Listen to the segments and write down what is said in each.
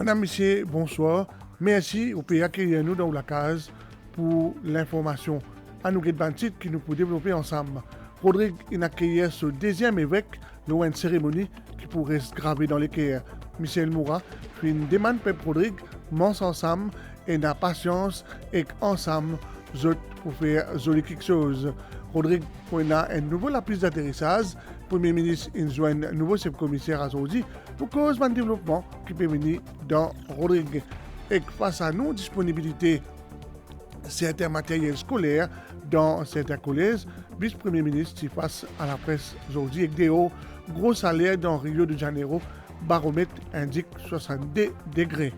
Madame, Monsieur, bonsoir. Merci au pays accueillir nous dans la case pour l'information. À nous guider titre qui nous peut développer ensemble. Rodrigue a accueilli ce deuxième évêque lors d'une cérémonie qui pourrait se graver dans les cœurs. Michel Moura fait une demande pour Rodrigue, mange ensemble et n'a patience et ensemble pour faire quelque chose. Rodrigue a un nouveau lapis d'atterrissage. Premier ministre a un nouveau chef-commissaire à Saudi pour cause d'un développement qui peut venir dans Rodrigue. Et face à nos disponibilités certains matériels scolaires dans certains collèges, vice-premier ministre qui face à la presse aujourd'hui avec des hauts gros salaires dans Rio de Janeiro, baromètre indique 62 degrés.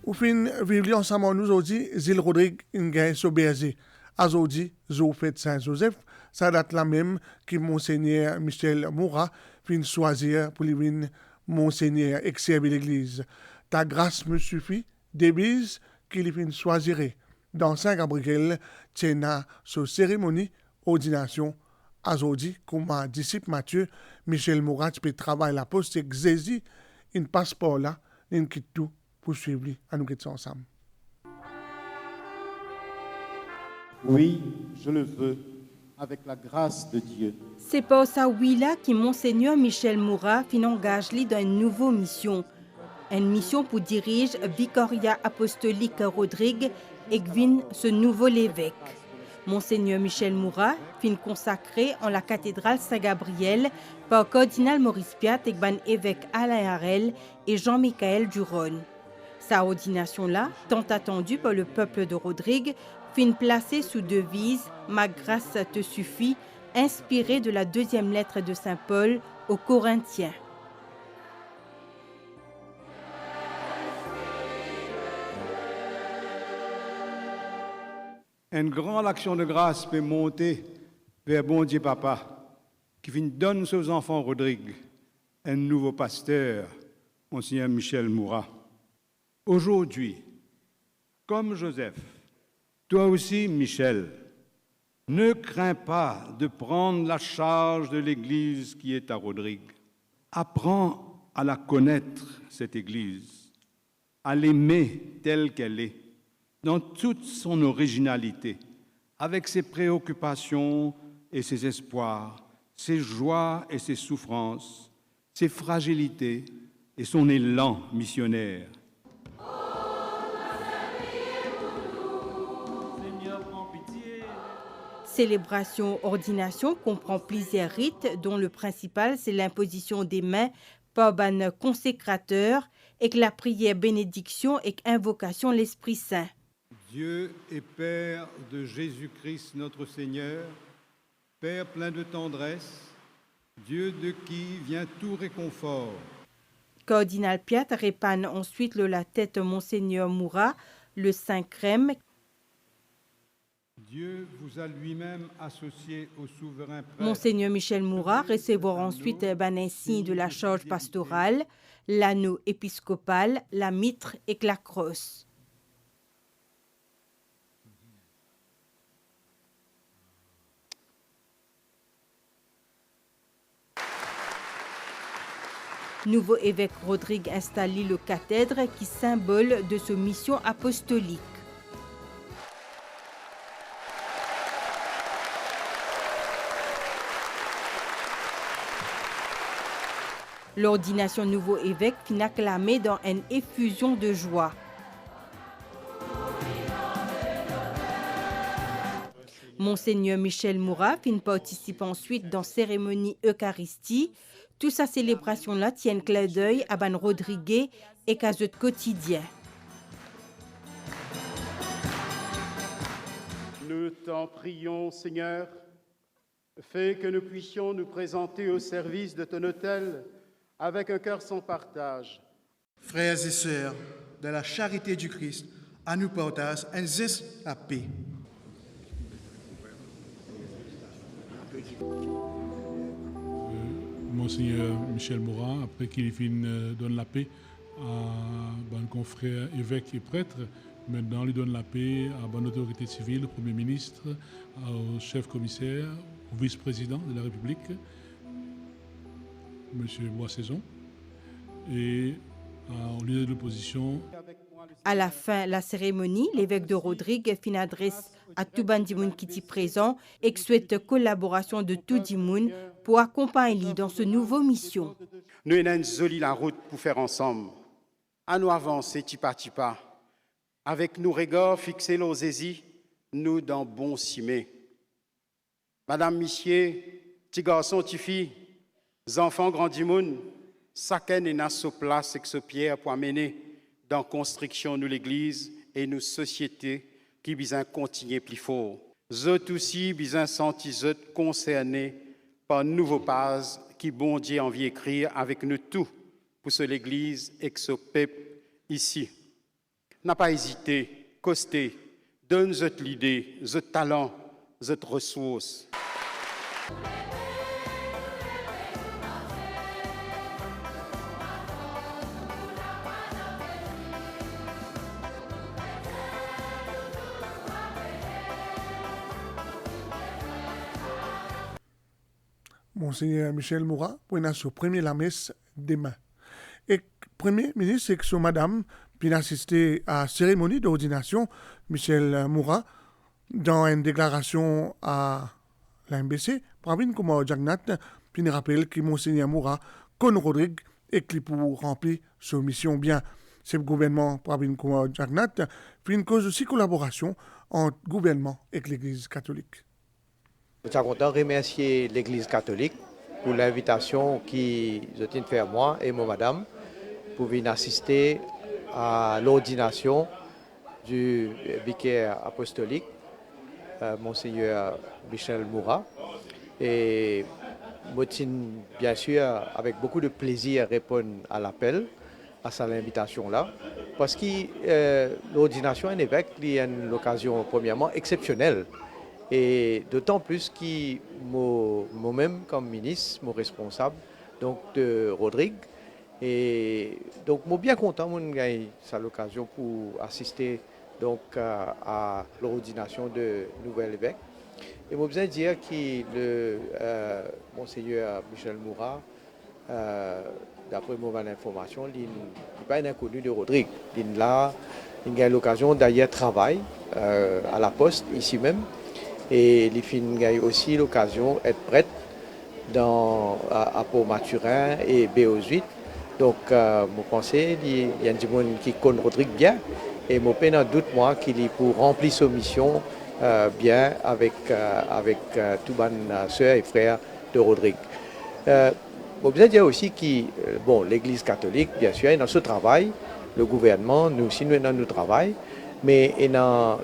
Au fin, vivre ensemble nous aujourd'hui, Zil Rodrigue Ngaï Sobergé. Aujourd'hui, zo fête Saint-Joseph, ça date la même que Monseigneur Michel Moura fin choisir pour lui Monseigneur ex-servir l'église. Ta grâce me suffit, débise qu'il fin choisirait. Dans Saint-Gabriel, tiena sa cérémonie, ordination, aujourd'hui, comme un disciple Matthieu, Michel Moura peut travailler la poste et Xézi, un passeport là, un quitte tout pour suivre à nous quitter ensemble. Oui, je le veux, avec la grâce de Dieu. C'est pour ça oui-là que Monseigneur Michel Moura fin engage dans une nouvelle mission. Une mission pour diriger Vicaria apostolique Rodrigue et vin ce nouveau évêque. Monseigneur Michel Moura fin consacré en la cathédrale Saint-Gabriel par cardinal Maurice Piat et ban évêque Alain Harel et Jean-Michel Duron. Sa ordination-là, tant attendue par le peuple de Rodrigue, fin placée sous devise « Ma grâce te suffit », inspirée de la deuxième lettre de Saint Paul aux Corinthiens. Une grande action de grâce peut monter vers bon Dieu Papa, qui donne aux enfants Rodrigue un nouveau pasteur, Monseigneur Michel Moura. Aujourd'hui, comme Joseph, toi aussi, Michel, ne crains pas de prendre la charge de l'Église qui est à Rodrigue. Apprends à la connaître, cette Église, à l'aimer telle qu'elle est, dans toute son originalité, avec ses préoccupations et ses espoirs, ses joies et ses souffrances, ses fragilités et son élan missionnaire. Célébration ordination comprend plusieurs rites dont le principal c'est l'imposition des mains par un consécrateur et que la prière bénédiction et invocation l'Esprit Saint. Dieu et Père de Jésus-Christ notre Seigneur, Père plein de tendresse, Dieu de qui vient tout réconfort. Cardinal Piat répane ensuite la tête Monseigneur Moura, le Saint Crème. Dieu vous a lui-même associé au souverain prêtre. Monseigneur Michel Moura recevra ensuite un insigne de la charge pastorale, l'anneau épiscopal, la mitre et la crosse. Nouveau évêque Rodrigue installe le cathèdre qui symbole de sa mission apostolique. L'ordination nouveau évêque fut acclamée dans une effusion de joie. Monseigneur Michel Moura fin participe ensuite dans cérémonie Eucharistie. Toute sa célébration-là tient clin d'œil à Ban Rodrigue et qu'à ce quotidien. Nous t'en prions, Seigneur, fais que nous puissions nous présenter au service de ton autel avec un cœur sans partage. Frères et sœurs, de la charité du Christ, à nous partage ainsi la paix. Monseigneur Michel Moura, après qu'il donne la paix à un confrère évêque et prêtre, maintenant il donne la paix à bonne autorité civile, au Premier ministre, au chef commissaire, au vice-président de la République, M. Boissaison. et au leader de l'opposition. À la fin de la cérémonie, l'évêque de Rodrigue fin adresse à tout Bandimoun qui est présent et souhaite collaboration de tout Dimoun pour accompagner dans ce nouveau mission. Nous avons joli la route pour faire ensemble. À nous avancer tipa tipa. Avec nos regards fixés aux zézi, nous dans bon cimé. Madame, Missier, petits garçons, petits filles, enfants grandimoun, chacun est dans sa place et sa pierre pour amener dans la construction de l'Église et nos sociétés qui besoin continuer plus fort. Zot aussi besoin sentir zot concernés par nouveau pas qui bon Dieu envie écrire avec nous tous pour ce l'Église et que ce peuple ici. N'a pas hésité, costé, donne zot l'idée, zot talent, zot ressources. Monseigneur Michel Moura, pour notre premier la messe demain. Et Premier ministre, c'est que madame, puis assisté à la cérémonie d'ordination, Michel Moura, dans une déclaration à l'MBC, Pravin Kumar Jagnat, puis rappelle que Monseigneur Moura, con Rodrigue, et qu'il pour remplir sa mission bien. C'est le gouvernement Pravin Kumar Jagnat, puis une cause aussi collaboration entre le gouvernement et l'Église catholique. Nous sommes contents de remercier l'Église catholique pour l'invitation qu'ils ont fait à moi et ma madame pour venir assister à l'ordination du vicaire apostolique, Monseigneur Michel Moura. Et moi, bien sûr, avec beaucoup de plaisir, répondre à l'appel, à l'invitation-là, parce que l'ordination d'un évêque est une occasion, premièrement, exceptionnelle. Et d'autant plus que moi-même, comme ministre, mon responsable donc, de Rodrigue, et donc je suis bien content d'avoir l'occasion pour assister donc, à l'ordination de nouvel évêque. Et je besoin de dire que le Monseigneur Michel Moura, d'après mon information, il n'est pas un inconnu de Rodrigue. Il a eu l'occasion d'ailleurs travailler à la Poste, ici même. Et il a aussi l'occasion d'être prête à Pau Maturin et BO8. Donc, je pense qu'il y a des gens qui connaissent Rodrigue bien. Et je n'ai pas de doute qu'il est pour remplir sa mission bien avec tous les sœurs et frères de Rodrigue. Je veux dire aussi que l'Église catholique, bien sûr, est dans ce travail. Le gouvernement, nous aussi, nous sommes dans notre travail. Mais il y a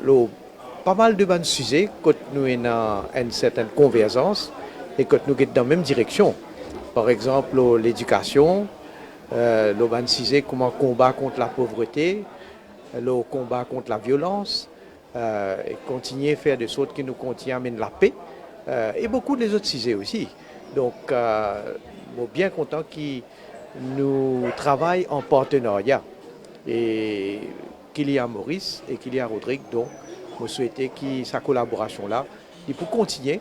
pas mal de bons sujets quand nous avons une certaine convergence et quand nous sommes dans la même direction. Par exemple, l'éducation, le bon sujet comment combattre contre la pauvreté, le combat contre la violence, et continuer à faire des choses qui nous amènent la paix, et beaucoup des autres sujets aussi. Donc, je suis bien content que nous travaillons en partenariat et qu'il y a Maurice et qu'il y a Rodrigue. Donc, je souhaite que sa collaboration-là, il peut continuer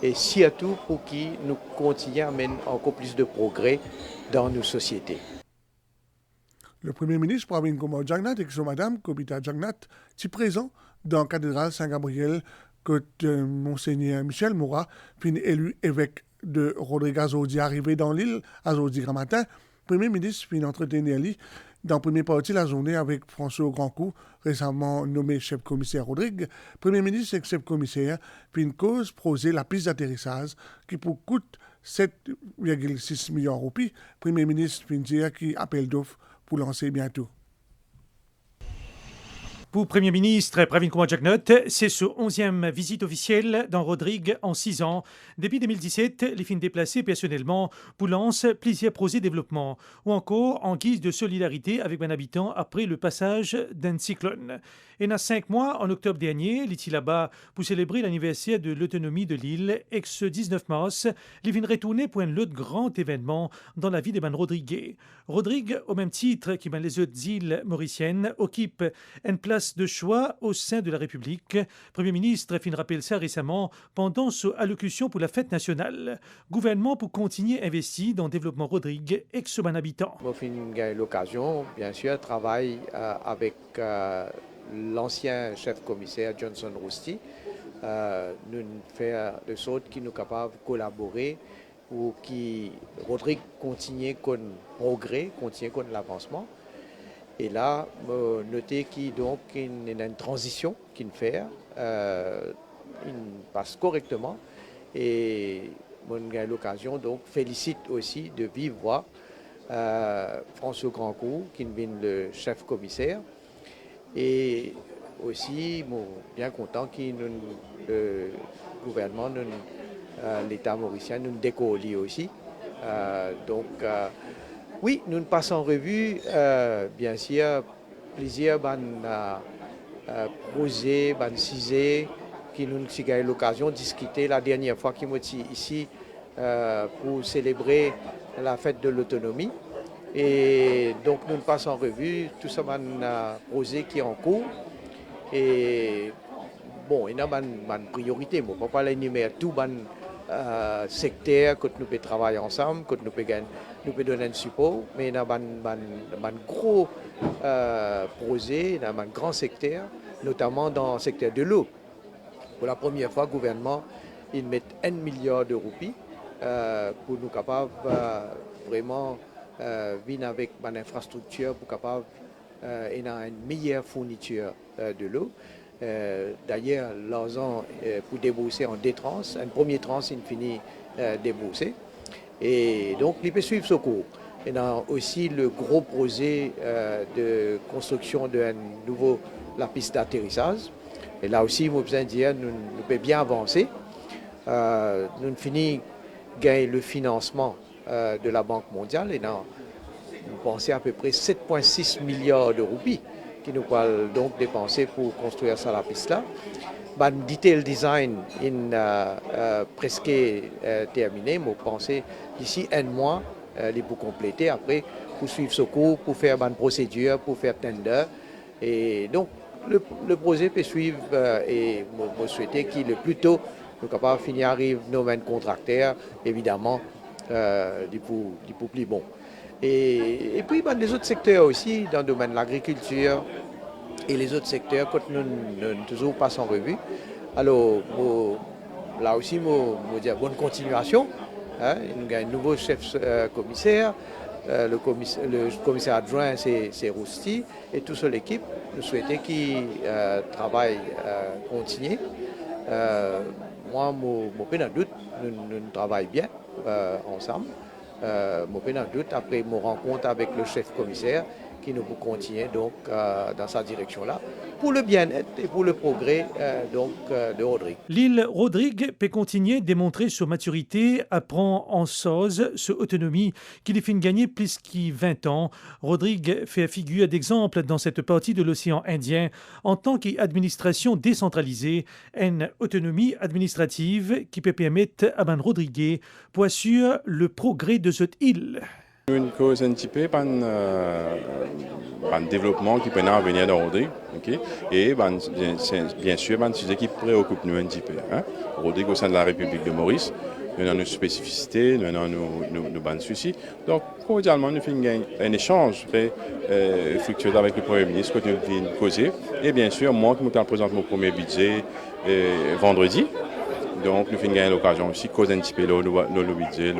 et surtout pour qu'il nous continue à amener encore plus de progrès dans nos sociétés. Le Premier ministre Pravin Kumar Jagnat et son madame, Kobita Jagnat, est présent dans la cathédrale Saint-Gabriel que Monseigneur Michel Moura fin élu évêque de Rodrigue Azodi arrivé dans l'île Azodi grand matin. Le Premier ministre fin entretenir lui dans la première partie de la journée avec François Grandcou, récemment nommé chef-commissaire Rodrigue. Premier ministre et chef-commissaire fin cause poser la piste d'atterrissage qui pour coûte 7,6 millions de roupies. Premier ministre fin dire qui appelle d'offres pour lancer bientôt. Pour Premier ministre Pravin Kumar Jagnat, c'est sa 11e visite officielle dans Rodrigue en 6 ans. Depuis 2017, il finit déplacé personnellement pour lancer plusieurs projets de développement ou encore en guise de solidarité avec un habitant après le passage d'un cyclone. Et dans 5 mois, en octobre dernier, il était là-bas pour célébrer l'anniversaire de l'autonomie de l'île et que ce 19 mars, il vient retourner pour un autre grand événement dans la vie des Rodriguais. Rodrigue, au même titre que les autres îles mauriciennes, occupe une place place de choix au sein de la République. Premier ministre fin rappel ça récemment pendant son allocution pour la fête nationale. Gouvernement pour continuer à investir dans le développement Rodrigue et son habitant. J'ai eu l'occasion, bien sûr, de travailler avec l'ancien chef commissaire Johnson Rousty. Nous faisons de sorte qu'il nous capables de collaborer pour que Rodrigue continue qu'on progrès, continue qu'on l'avancement. Et là, notez qu'il y a une transition qu'il fait, il passe correctement. Et j'ai eu l'occasion, donc, félicite aussi de vive voix François Grandcourt, qui est le chef commissaire. Et aussi, bien content que le gouvernement, l'État mauricien, nous décolle aussi. Oui, nous passons en revue, bien sûr, plusieurs projets, sujets qui nous avons eu l'occasion de discuter la dernière fois qu'ils étaient ici pour célébrer la fête de l'autonomie. Et donc, nous passons en revue tout ce projet qui est en cours. Et bon, il y a une priorité. Je ne peux pas l'énumérer tout le secteur que nous pouvons travailler ensemble, que nous pouvons donner un support. Mais il y a un gros projet, il y a un grand secteur, notamment dans le secteur de l'eau. Pour la première fois, le gouvernement il met 1 milliard de roupies pour nous capables vraiment venir avec une infrastructure pour capable une meilleure fourniture de l'eau. D'ailleurs, l'argent pour débourser en deux tranches. Un premier tranche, il finit débourser. Et donc, il peut suivre ce cours. Il y a aussi le gros projet de construction de la piste d'atterrissage. Et là aussi, je peux dire, nous pouvons bien avancer. Nous finissons gagner le financement de la Banque mondiale. Et nous pensons à peu près 7,6 milliards de roupies qui nous pourrons donc dépenser pour construire ça, la piste-là. Le detail design est presque terminé. Je pense d'ici un mois, il faut compléter. Après, pour suivre ce cours, pour faire une procédure, pour faire tender. Et donc, le projet peut suivre et je souhaite qu'il le plus tôt, nous capable de finir arrive nos mains contracteurs, évidemment, du plus bon. Et puis, les autres secteurs aussi, dans le domaine de l'agriculture et les autres secteurs, que nous toujours passons en revue. Alors, là aussi, je dis bonne continuation. Hein, il y a un nouveau chef commissaire. Le commissaire adjoint, c'est Rousty. Et toute l'équipe, nous souhaitons qu'il travaille continue. Moi, je n'ai pas de doute, nous travaillons bien ensemble. Je n'ai pas de doute, après mon rencontre avec le chef commissaire, qui nous continuer donc dans sa direction-là, pour le bien-être et pour le progrès de Rodrigue. L'île Rodrigue peut continuer de démontrer sa maturité, apprend en chose, sa autonomie, qu'il est fin gagner plus que 20 ans. Rodrigue fait figure d'exemple dans cette partie de l'océan Indien en tant qu'administration décentralisée, une autonomie administrative qui peut permettre à Ben Rodrigue pour assurer le progrès de cette île. Une cause anticipée par un développement qui peut venir dans Rodrigue, okay? Et bien sûr, un sujet qui préoccupe nous un petit peu. Hein? Rodrigue au sein de la République de Maurice, nous avons nos spécificités, nous avons nos soucis. Donc, cordialement, nous faisons un échange très fructueux avec le Premier ministre que nous venons causer. Et bien sûr, moi qui me présente mon premier budget vendredi, donc nous faisons l'occasion aussi de causer un petit peu le budget,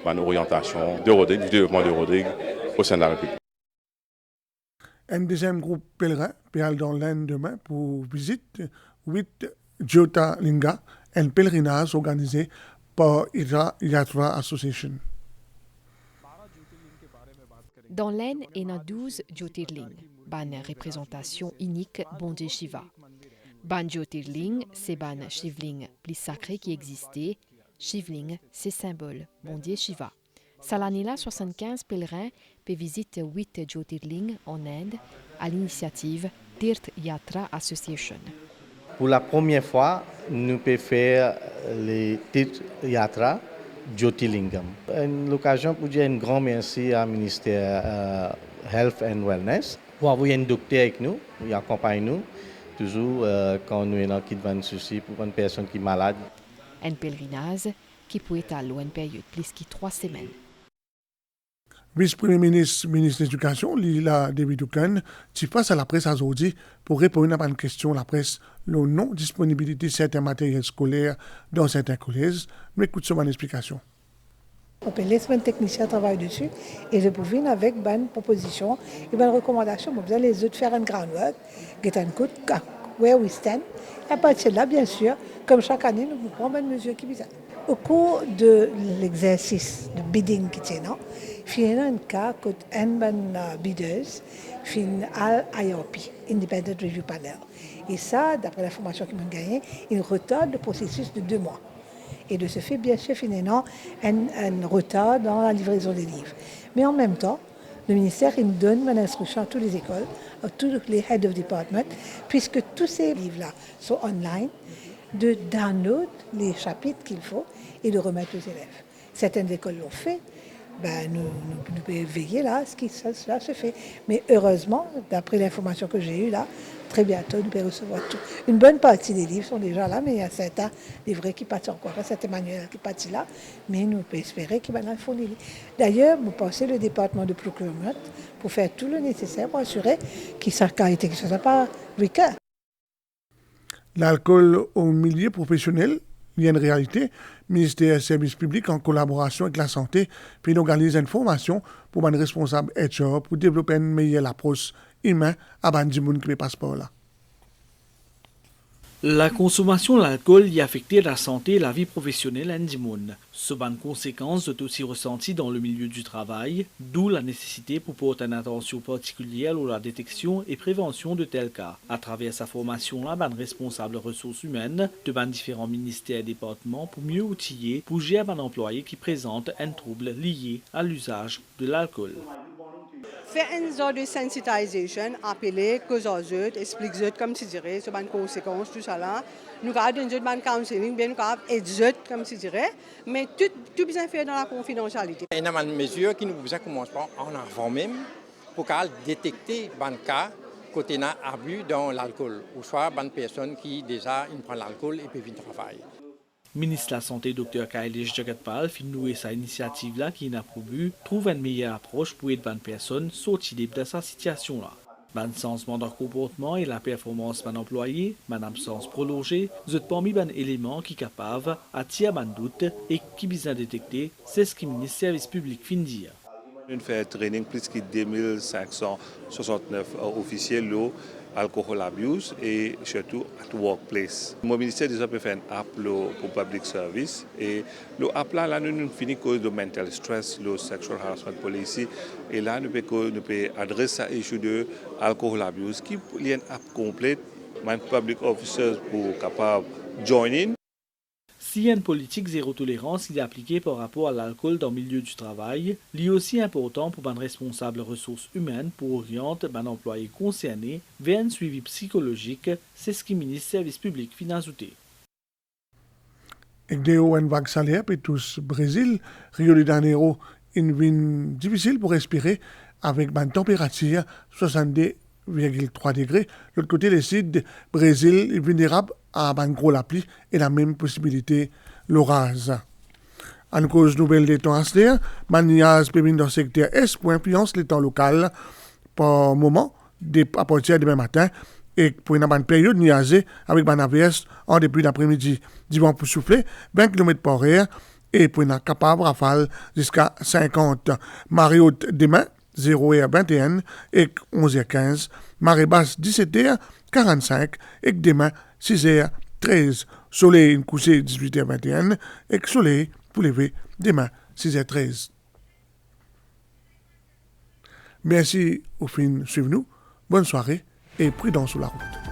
l'orientation de Rodrigue, du développement de Rodrigue au sein de la République. Un deuxième groupe pèlerin peut dans l'Inde demain pour visite 8 Jyotirlinga, un pèlerinage organisé par Ira Yatra Association. Dans l'Inde, il y a 12 Jyotirling, une représentation unique Bondé Shiva. Ban Jyotirling, c'est ban Shivling plus sacré qui existait. Shivling, c'est symbole, Bondé Shiva. Salanila, 75 pèlerins peut visiter 8 Jyotirling en Inde à l'initiative Tirth Yatra Association. Pour la première fois, nous pouvons faire les Tirth Yatra Jyotirlingam. L'occasion pour dire un grand merci au ministère Health and Wellness pour avoir un docteur avec nous, il accompagne nous, toujours quand nous avons un souci pour une personne qui est malade. Un pèlerinage qui peut être à une période plus que 3 semaines. Vice-premier ministre, ministre de l'Éducation, Lila David Dukan, qui face à la presse aujourd'hui pour répondre à une question de la presse, la non-disponibilité de certains matériels scolaires dans certains collèges. Nous écoutons son explication. Les techniciens travaillent dessus et je peux venir avec une proposition et une recommandation. Vous allez les autres faire un groundwork, get un coup, where we stand. Et à partir de là, bien sûr, comme chaque année, nous vous prenons une mesure qui vise. Au cours de l'exercice de bidding qui tient, il y a un cas que un bidders fait à IRP, Independent Review Panel. Et ça, d'après l'information qu'ils m'ont gagnée, il retarde le processus de 2 mois. Et de ce fait, bien sûr, finalement, un retard dans la livraison des livres. Mais en même temps, le ministère il donne une instruction à toutes les écoles, à tous les heads of department, puisque tous ces livres-là sont online, de download les chapitres qu'il faut et de remettre aux élèves. Certaines écoles l'ont fait, nous pouvons veiller là, cela se fait. Mais heureusement, d'après l'information que j'ai eue là, très bientôt, nous pouvons recevoir tout. Une bonne partie des livres sont déjà là, mais il y a certains livrets qui partent encore, certains manuels qui partent là, mais nous pouvons espérer qu'ils vont fournir. D'ailleurs, vous pensez le département de procurement pour faire tout le nécessaire pour assurer qu'il soit qualité, qu'il ne soit pas weaker. L'alcool au milieu professionnel, il y a une réalité. Le ministère des Services publics, en collaboration avec la santé, puis organise une formation pour les responsables HR pour développer une meilleure approche humaine à les gens qui passeport là. La consommation d'alcool y affecte la santé et la vie professionnelle en monde. Ce ban de conséquences est aussi ressenti dans le milieu du travail, d'où la nécessité pour porter une attention particulière à la détection et prévention de tels cas. À travers sa formation, la ban responsable ressources humaines de ban différents ministères et départements pour mieux outiller pour gérer un employé qui présente un trouble lié à l'usage de l'alcool. Faire une sorte de sensitisation, appeler que les autres, expliquer comme tu dirais, sur les conséquences, tout ça là. Nous avons un counseling, bien nous avons aider comme tu dirais, mais tout bien fait dans la confidentialité. Il y a une mesure qui nous commence en avant même pour détecter les cas côté abus dans l'alcool, ou soit les personnes qui déjà prennent l'alcool et peuvent travailler. Ministre de la Santé, Dr. Kailesh Jagatpal, fin nouer sa initiative là qui n'a pour but trouve une meilleure approche pour aider les personnes sortir de sa situation là. Ban changement de comportement et la performance de l'employé, ban absence prolongée, sont parmi les éléments qui sont capables d'attirer ban doute et qui besoin détecter, c'est ce que le ministère des Services publics fin dire. Nous faisons training plus de 2569 officiels alcohol abuse et surtout at workplace. Le ministère déjà peut faire un app pour public service et l'app là nous finit cause de mental stress, le sexual harassment policy et là nous pouvons adresser l'issue de alcohol abuse qui est une app complète, même public officers pour capable join in. Si une politique zéro tolérance est appliquée par rapport à l'alcool dans le milieu du travail, il est aussi important pour un responsable ressources humaines pour orienter un employé concerné vers un suivi psychologique, c'est ce que le ministère des Services publics finit ajouté. Avec des hauts en vague salaire, puis tous Brésil, Rio de Janeiro, une vie difficile pour respirer avec une température 62,3 degrés. L'autre côté, les sites Brésil est vulnérable à un gros la pluie et la même possibilité l'orage. En cause nouvelle des temps à ce maniaz peut venir dans le secteur Est pour influence les temps local par moment à partir de demain matin et pour une bonne période nuagée avec une averse en début d'après-midi. Du vent pour souffler 20 km par heure et pour une capable rafale jusqu'à 50. Marée haute demain 0h21 et 11h15. Marée basse 17h45 et demain 6h13. Soleil une couchée 18h21 et soleil pour lever demain 6h13. Merci au fin suivez-nous. Bonne soirée et prudence sur la route.